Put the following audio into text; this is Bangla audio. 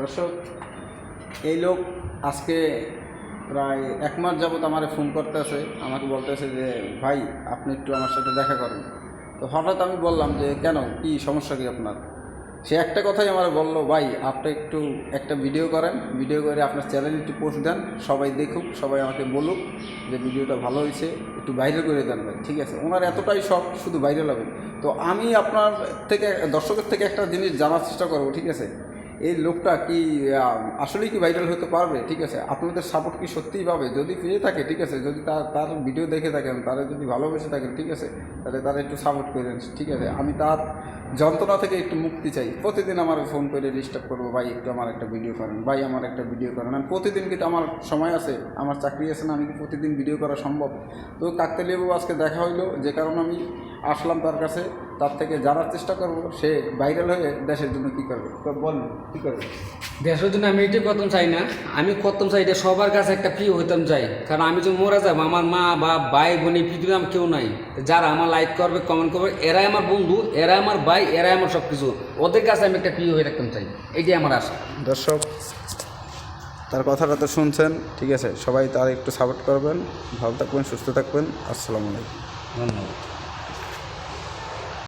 দর্শক, এই লোক আজকে প্রায় 1 মাস যাবত আমার ফোন করতেছে, আমাকে বলতেছে যে ভাই আপনি একটু আমার সাথে দেখা করেন। তো হঠাৎ আমি বললাম যে কেন, কি সমস্যা কি আপনার? সে একটা কথাই আমার বললো, ভাই আপনি একটু একটা ভিডিও করেন, ভিডিও করে আপনার চ্যানেলে একটু পোস্ট দেন, সবাই দেখুক, সবাই আমাকে বলুক যে ভিডিওটা ভালো হয়েছে, একটু ভাইরাল করে দেন ভাই। ঠিক আছে, ওনার এতটাই শখ শুধু ভাইরাল হবে। তো আমি আপনার থেকে, দর্শকের থেকে একটা জিনিস জানার চেষ্টা করবো। ঠিক আছে, এই লোকটা কি আসলেই কি ভাইরাল হতে পারবে? ঠিক আছে, আপনাদের সাপোর্ট কি সত্যিই পাবে? যদি পেয়ে থাকে, ঠিক আছে, যদি তার ভিডিও দেখে থাকেন, তারা যদি ভালোবেসে থাকেন, ঠিক আছে, তাহলে তারা একটু সাপোর্ট করেন। ঠিক আছে, আমি তার যন্ত্রণা থেকে একটু মুক্তি চাই। প্রতিদিন আমার ফোন করে ডিস্টার্ব করবো, ভাই একটু আমার একটা ভিডিও করেন, ভাই আমার একটা ভিডিও করেন। আমি প্রতিদিন, কিন্তু আমার সময় আছে, আমার চাকরি আছে না, আমি কি প্রতিদিন ভিডিও করা সম্ভব? তো কাকতালীয়বাবু আজকে দেখা হইলো, যে কারণে আমি আসলাম তার কাছে, তার থেকে জানার চেষ্টা করবো সে ভাইরাল হয়ে দেশের জন্য কী করবে। তো বলুন, কী করবে দেশের জন্য? আমি এটাই করতাম চাই না, আমি করতাম চাই এটা সবার কাছে একটা প্রিয় হইতাম চাই। কারণ আমি যদি মরে যাবো, আমার মা বা ভাই বোন এই পৃথিবীতে আমার কেউ নাই। যারা আমার লাইক করবে, কমেন্ট করবে, এরাই আমার বন্ধু, এরাই আমার ভাই, এরাই আমার সব কিছু। ওদের কাছে আমি একটা প্রিয় হয়ে রাখতাম চাই, এটাই আমার আশা। দর্শক, তার কথাটা তো শুনছেন। ঠিক আছে, সবাই তার একটু সাপোর্ট করবেন। ভালো থাকবেন, সুস্থ থাকবেন। আসসালামু আলাইকুম। ধন্যবাদ।